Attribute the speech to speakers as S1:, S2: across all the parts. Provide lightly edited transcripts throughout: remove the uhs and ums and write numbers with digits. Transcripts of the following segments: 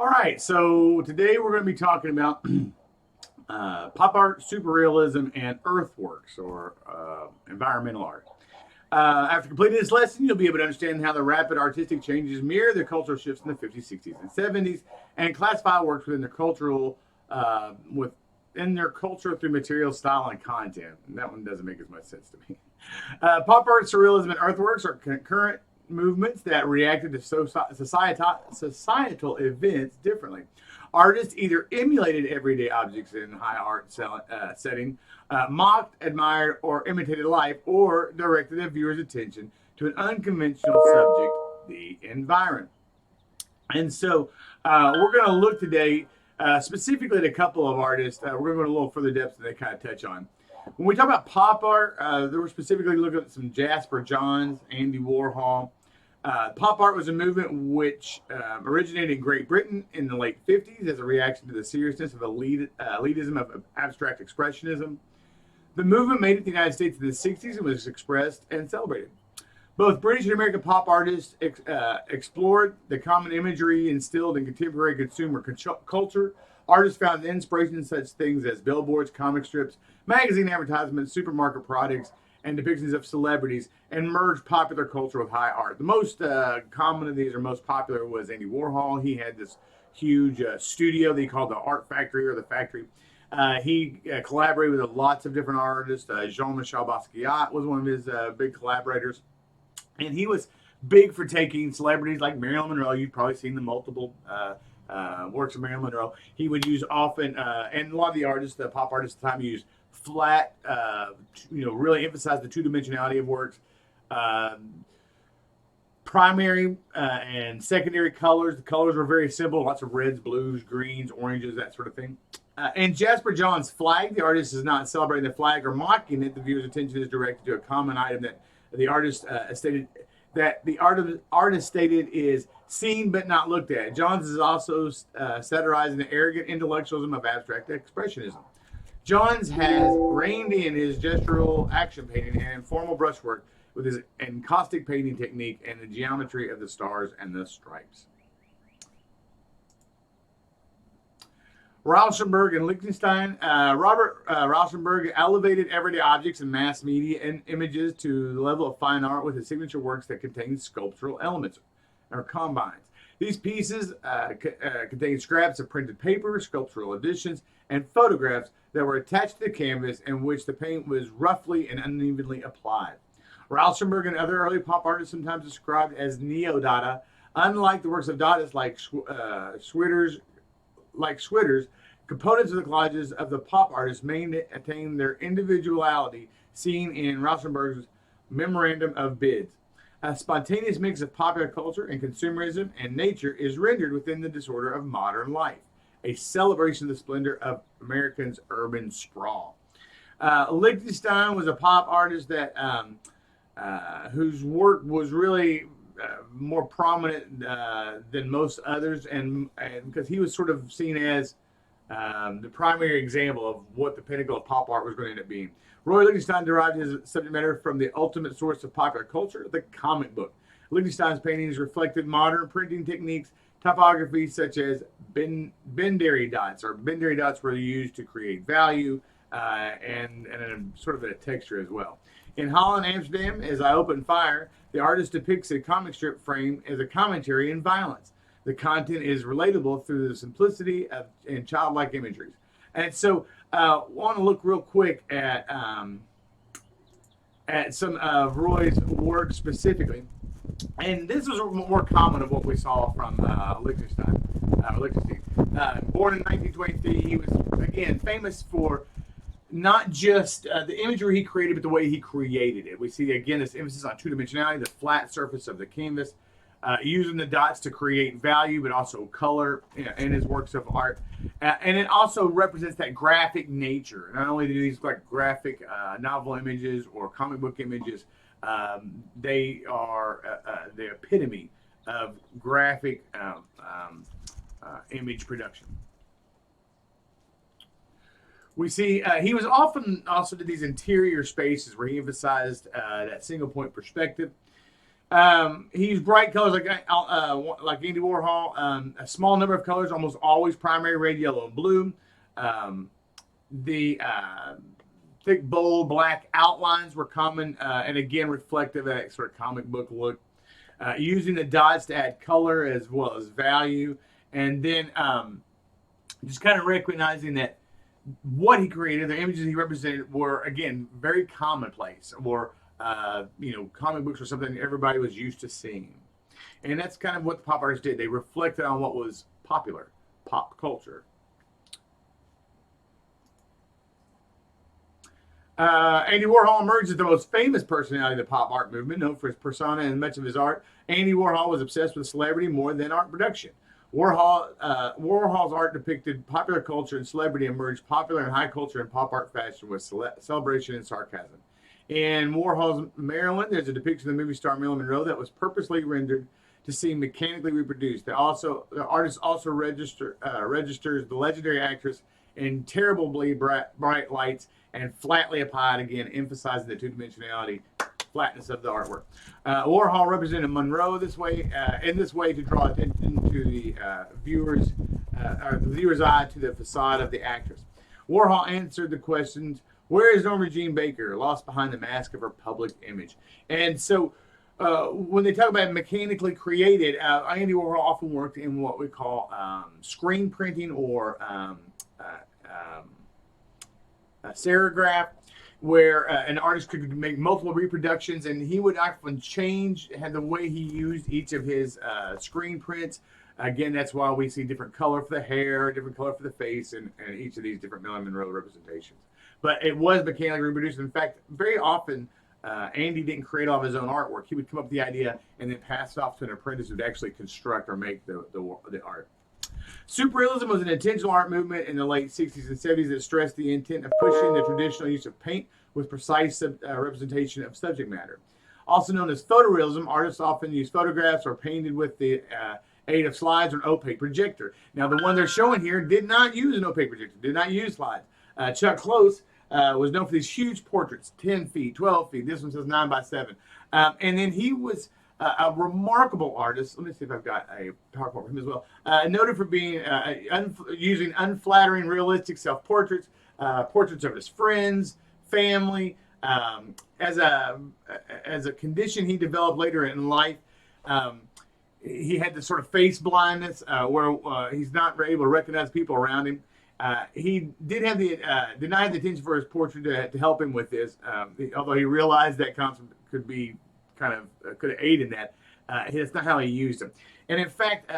S1: All right, so today we're going to be talking about pop art, superrealism, and earthworks or environmental art. After completing this lesson, you'll be able to understand how the rapid artistic changes mirror the cultural shifts in the 50s, 60s, and 70s, and classify works within their culture through material, style, and content. And that one doesn't make as much sense to me. Pop art, surrealism, and earthworks are concurrent movements that reacted to societal events differently. Artists either emulated everyday objects in high art setting, mocked, admired, or imitated life, or directed the viewer's attention to an unconventional subject, the environment. And so we're going to look today specifically at a couple of artists. We're going to go a little further depth than they kind of touch on. When we talk about pop art, they were specifically looking at some Jasper Johns, Andy Warhol. Pop art was a movement which originated in Great Britain in the late 50s as a reaction to the seriousness of elitism of abstract expressionism. The movement made it to the United States in the 60s and was expressed and celebrated. Both British and American pop artists explored the common imagery instilled in contemporary consumer culture. Artists found inspiration in such things as billboards, comic strips, magazine advertisements, supermarket products, and depictions of celebrities, and merged popular culture with high art. The most common of these, or most popular, was Andy Warhol. He had this huge studio that he called the Art Factory or the Factory. He collaborated with lots of different artists. Jean-Michel Basquiat was one of his big collaborators. And he was big for taking celebrities like Marilyn Monroe. You've probably seen the multiple works of Marilyn Monroe. He would use often, and a lot of the artists, the pop artists at the time, used flat, really emphasize the two-dimensionality of works. Primary and secondary colors. The colors were very simple, lots of reds, blues, greens, oranges, that sort of thing. And Jasper John's flag, the artist is not celebrating the flag or mocking it. The viewer's attention is directed to a common item that the artist stated is seen but not looked at. Johns is also satirizing the arrogant intellectualism of abstract expressionism. Johns has reined in his gestural action painting and informal brushwork with his encaustic painting technique and the geometry of the stars and the stripes. Rauschenberg and Lichtenstein. Robert Rauschenberg elevated everyday objects and mass media and images to the level of fine art with his signature works that contain sculptural elements or combines. These pieces contain scraps of printed paper, sculptural editions, and photographs that were attached to the canvas in which the paint was roughly and unevenly applied. Rauschenberg and other early pop artists sometimes described as neo-Dada. Unlike the works of Dada's like Schwitters, components of the collages of the pop artists maintain their individuality, seen in Rauschenberg's Memorandum of Bids. A spontaneous mix of popular culture and consumerism and nature is rendered within the disorder of modern life, a celebration of the splendor of Americans' urban sprawl. Lichtenstein was a pop artist that whose work was really more prominent than most others, and because he was sort of seen as the primary example of what the pinnacle of pop art was going to end up being. Roy Lichtenstein derived his subject matter from the ultimate source of popular culture, the comic book. Lichtenstein's paintings reflected modern printing techniques, typography such as Benderi dots, or Benderi dots were used to create value and sort of a texture as well. In Holland, Amsterdam, As I Open Fire, the artist depicts a comic strip frame as a commentary in violence. The content is relatable through the simplicity and childlike imageries. And so want to look real quick at some of Roy's work specifically. And this was more common of what we saw from Lichtenstein. Born in 1923, he was, again, famous for not just the imagery he created, but the way he created it. We see, again, this emphasis on two-dimensionality, the flat surface of the canvas, using the dots to create value, but also color in his works of art. And it also represents that graphic nature. Not only do these like graphic novel images or comic book images, they are the epitome of graphic image production. We see he was often also to these interior spaces where he emphasized that single point perspective. He used bright colors like Andy Warhol. A small number of colors, almost always primary red, yellow, and blue. Um, the thick, bold black outlines were common, and again reflective of that sort of comic book look. Using the dots to add color as well as value, and then just kind of recognizing that what he created, the images he represented, were again very commonplace, or comic books were something everybody was used to seeing, and that's kind of what the pop artists did. They reflected on what was popular, pop culture. Andy Warhol emerged as the most famous personality of the pop art movement, known for his persona and much of his art. Andy Warhol was obsessed with celebrity more than art production. Warhol's art depicted popular culture and celebrity emerged popular in high culture and pop art fashion with celebration and sarcasm. In Warhol's Maryland, there's a depiction of the movie star Marilyn Monroe that was purposely rendered to seem mechanically reproduced. The artist also registers the legendary actress in terribly bright lights and flatly applied, again, emphasizing the two-dimensionality, flatness of the artwork. Warhol represented Monroe in this way to draw attention to the viewer's eye to the facade of the actress. Warhol answered the questions, where is Norma Jean Baker, lost behind the mask of her public image? And so when they talk about mechanically created, Andy Warhol often worked in what we call screen printing or serigraph, where an artist could make multiple reproductions, and he would often change the way he used each of his screen prints. Again, that's why we see different color for the hair, different color for the face, and each of these different Marilyn Monroe representations. But it was mechanically reproduced. In fact, very often, Andy didn't create all of his own artwork. He would come up with the idea and then pass it off to an apprentice who would actually construct or make the art. Superrealism was an intentional art movement in the late 60s and 70s that stressed the intent of pushing the traditional use of paint with precise representation of subject matter. Also known as photorealism, artists often use photographs or painted with the aid of slides or an opaque projector. Now, the one they're showing here did not use an opaque projector, did not use slides. Chuck Close was known for these huge portraits, 10 feet, 12 feet. This one says 9 by 7. And then he was a remarkable artist. Let me see if I've got a PowerPoint for him as well. Noted for being using unflattering, realistic self-portraits, portraits of his friends, family. As a condition he developed later in life, he had this sort of face blindness where he's not able to recognize people around him. He did not have the attention for his portrait to help him with this, although he realized that concept could have aided that. That's not how he used them. And in fact,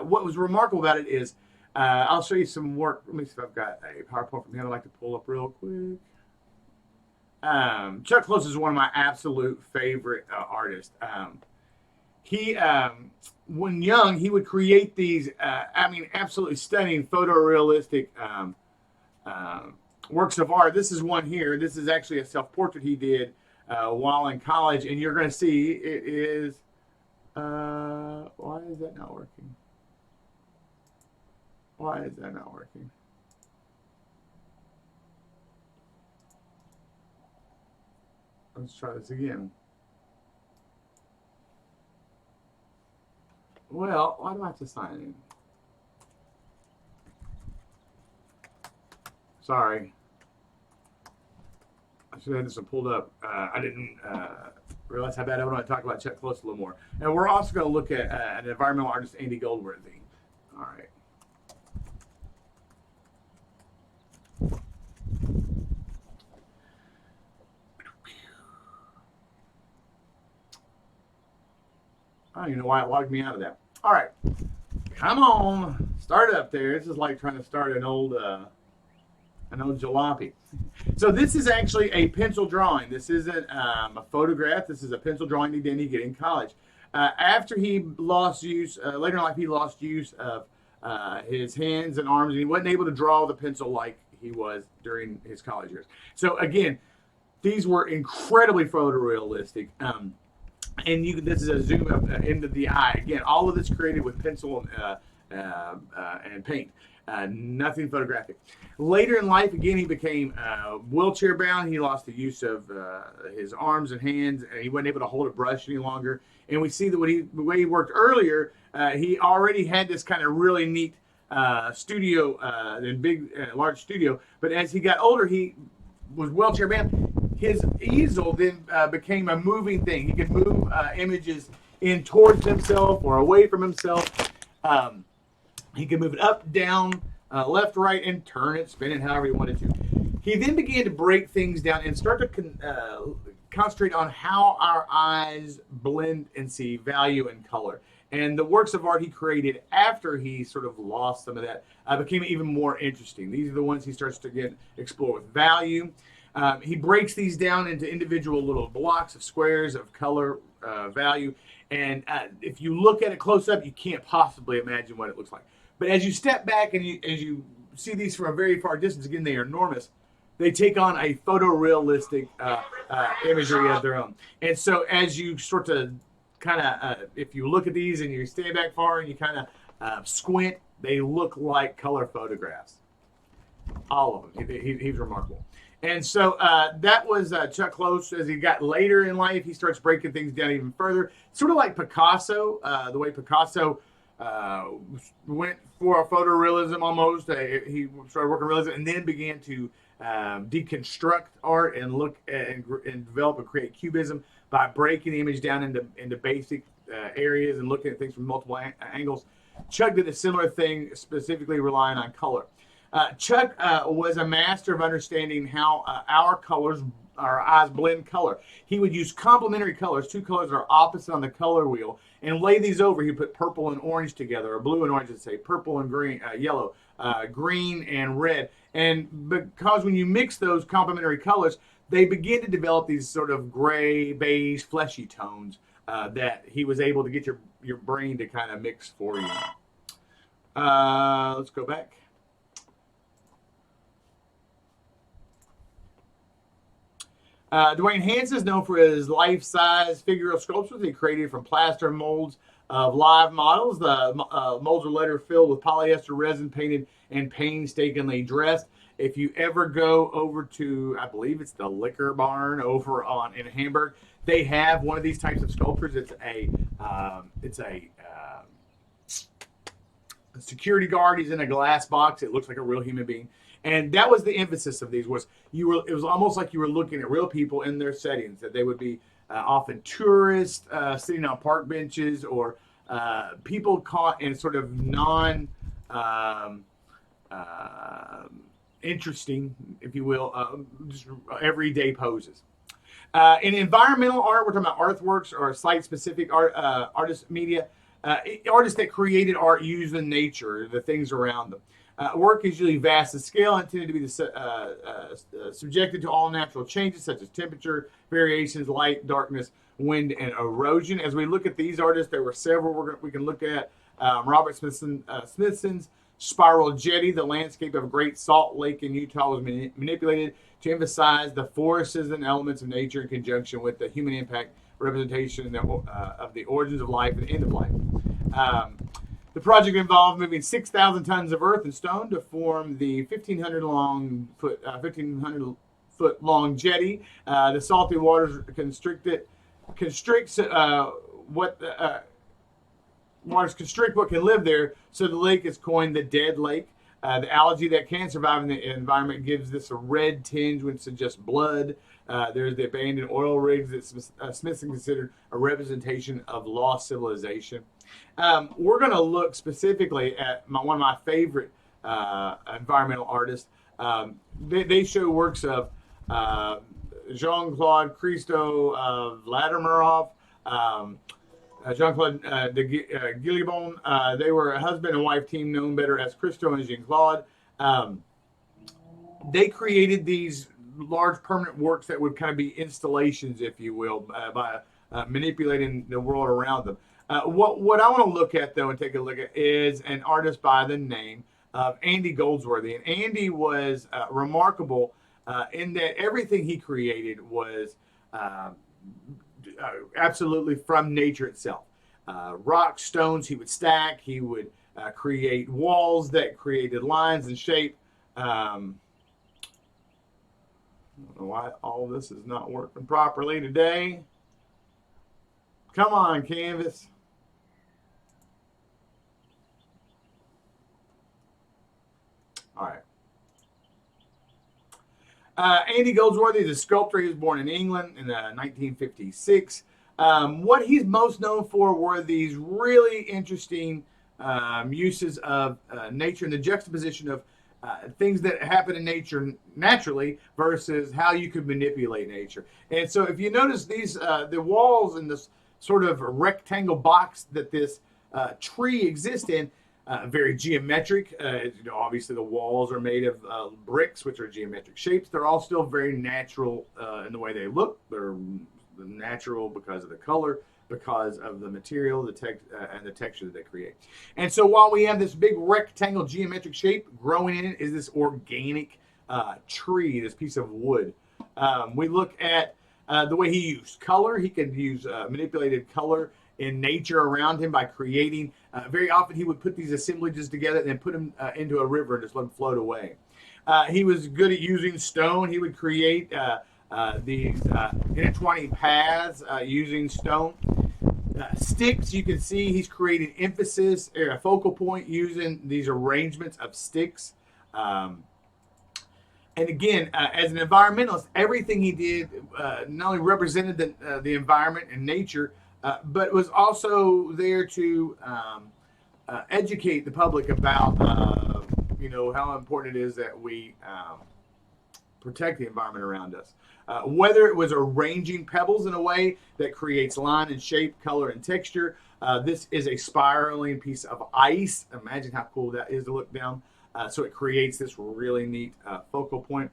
S1: what was remarkable about it is, I'll show you some work. Let me see if I've got a PowerPoint from him I'd like to pull up real quick. Chuck Close is one of my absolute favorite artists. He, when young, he would create these, absolutely stunning photorealistic works of art. This is one here. This is actually a self-portrait he did while in college, and you're going to see it is. Why is that not working? Why is that not working? Let's try this again. Well, why do I have to sign in? Sorry. I should have this one pulled up. I didn't realize how bad I want to talk about Chuck Close a little more. And we're also going to look at an environmental artist, Andy Goldworthy. All right. I don't even know why it logged me out of that. All right. Come on. Start up there. This is like trying to start an old jalopy. So this is actually a pencil drawing. This isn't a photograph. This is a pencil drawing he did in college. After he lost use, later in life, he lost use of his hands and arms, and he wasn't able to draw the pencil like he was during his college years. So again, these were incredibly photorealistic. And this is a zoom up into the eye. Again, all of this created with pencil and paint. nothing photographic. Later in life, again, he became wheelchair bound. He lost the use of his arms and hands, and he wasn't able to hold a brush any longer. And we see that the way he worked earlier, he already had this kind of really neat studio, and big, large studio. But as he got older, he was wheelchair bound. His easel then became a moving thing. He could move images in towards himself or away from himself. He could move it up, down, left, right, and turn it, spin it however he wanted to. He then began to break things down and start to concentrate on how our eyes blend and see value and color. And the works of art he created after he sort of lost some of that became even more interesting. These are the ones he starts to explore with value. He breaks these down into individual little blocks of squares of color, value. And if you look at it close up, you can't possibly imagine what it looks like. But as you step back and as you see these from a very far distance, again, they are enormous. They take on a photorealistic imagery of their own. And so as you start to kind of, if you look at these and you stand back far and you kind of squint, they look like color photographs. All of them. He's remarkable. And so that was Chuck Close. As he got later in life, he starts breaking things down even further. Sort of like Picasso, the way Picasso went for a photorealism almost. He started working realism and then began to deconstruct art and look and develop and create cubism by breaking the image down into basic areas and looking at things from multiple angles. Chuck did a similar thing, specifically relying on color. Chuck was a master of understanding how our eyes blend color. He would use complementary colors, two colors that are opposite on the color wheel, and lay these over. He'd put purple and orange together, or blue and orange, let's say, purple and green, yellow, green and red. And because when you mix those complementary colors, they begin to develop these sort of gray, beige, fleshy tones that he was able to get your brain to kind of mix for you. Let's go back. Dwayne Hansen is known for his life-size figural sculptures he created from plaster molds of live models. The molds are later filled with polyester resin, painted and painstakingly dressed. If you ever go over to, I believe it's the Liquor Barn over in Hamburg, they have one of these types of sculptures. It's a security guard. He's in a glass box. It looks like a real human being. And that was the emphasis of these it was almost like you were looking at real people in their settings, that they would be often tourists sitting on park benches or people caught in sort of interesting, if you will, just everyday poses. In environmental art, we're talking about artworks or site-specific artist media. Artists that created art using nature, the things around them. Work is usually vast in scale and intended to be subjected to all natural changes such as temperature variations, light, darkness, wind, and erosion. As we look at these artists, there were several we can look at. Robert Smithson's Spiral Jetty, the landscape of Great Salt Lake in Utah, was manipulated to emphasize the forces and elements of nature in conjunction with the human impact representation of the origins of life and the end of life. The project involved moving 6,000 tons of earth and stone to form the 1,500 foot long jetty. The salty waters constricts what can live there, so the lake is coined the Dead Lake. The algae that can survive in the environment gives this a red tinge when suggests blood. There's the abandoned oil rigs that Smithson considered a representation of lost civilization. We're going to look specifically at one of my favorite environmental artists. They show works of Jean-Claude Christo Vladimirov, Jean-Claude de Guillebon. They were a husband and wife team known better as Christo and Jean-Claude. They created these large permanent works that would kind of be installations, if you will, by manipulating the world around them. What I want to look at, though, and take a look at is an artist by the name of Andy Goldsworthy. And Andy was remarkable in that everything he created was absolutely from nature itself. Rock, stones he would stack. He would create walls that created lines and shape. I don't know why all this is not working properly today. Come on, Canvas. All right. Andy Goldsworthy is a sculptor. He was born in England in 1956. What he's most known for were these really interesting uses of nature and the juxtaposition of things that happen in nature naturally versus how you could manipulate nature. And so if you notice these, the walls in this sort of rectangle box that this tree exists in, very geometric. Obviously the walls are made of bricks, which are geometric shapes. They're all still very natural in the way they look. They're natural because of the color, because of the material, and the texture that they create. And so while we have this big rectangle geometric shape, growing in it is this organic tree, this piece of wood. We look at the way he used color. He could use manipulated color in nature around him by creating. Very often he would put these assemblages together and then put them into a river and just let them float away. He was good at using stone. He would create these intertwining paths using stone. Sticks, you can see he's creating emphasis, a focal point using these arrangements of sticks. And again, as an environmentalist, everything he did not only represented the environment and nature, but was also there to educate the public about, how important it is that we protect the environment around us. Whether it was arranging pebbles in a way that creates line and shape, color and texture. This is a spiraling piece of ice. Imagine how cool that is to look down. So it creates this really neat focal point.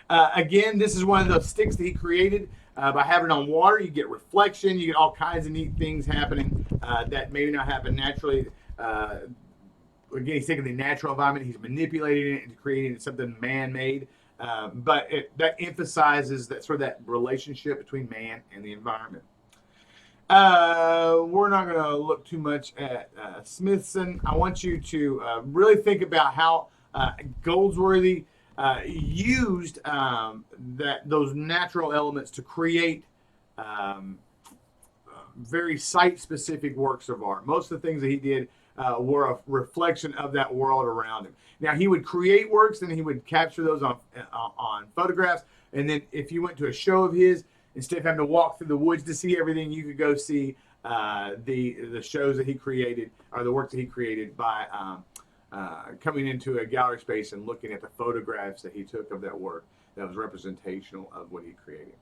S1: Again, this is one of those sticks that he created. By having it on water, you get reflection. You get all kinds of neat things happening that maybe not happen naturally. Again, he's taking the natural environment. He's manipulating it and creating something man-made. But that emphasizes that sort of that relationship between man and the environment. We're not going to look too much at Smithson. I want you to really think about how Goldsworthy used those natural elements to create very site-specific works of art. Most of the things that he did were a reflection of that world around him. Now, he would create works, then he would capture those on photographs, and then if you went to a show of his, instead of having to walk through the woods to see everything, you could go see the shows that he created, or the works that he created by coming into a gallery space and looking at the photographs that he took of that work that was representational of what he created.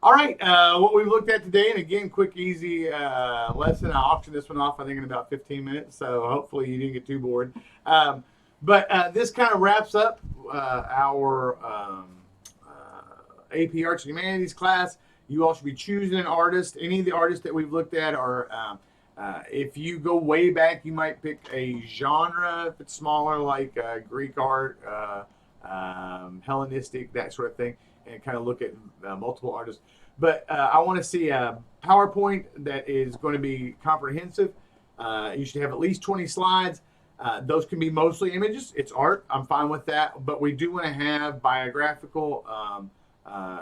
S1: All right, what we've looked at today, and again, quick, easy lesson. I auctioned this one off, I think, in about 15 minutes, so hopefully you didn't get too bored. But this kind of wraps up our AP Arts and Humanities class. You all should be choosing an artist. Any of the artists that we've looked at are, if you go way back, you might pick a genre, if it's smaller, like Greek art, Hellenistic, that sort of thing, and kind of look at multiple artists. But I want to see a PowerPoint that is going to be comprehensive. You should have at least 20 slides. Those can be mostly images. It's art. I'm fine with that. But we do want to have biographical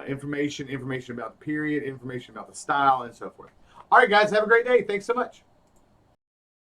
S1: information about the period, information about the style, and so forth. All right, guys, have a great day. Thanks so much.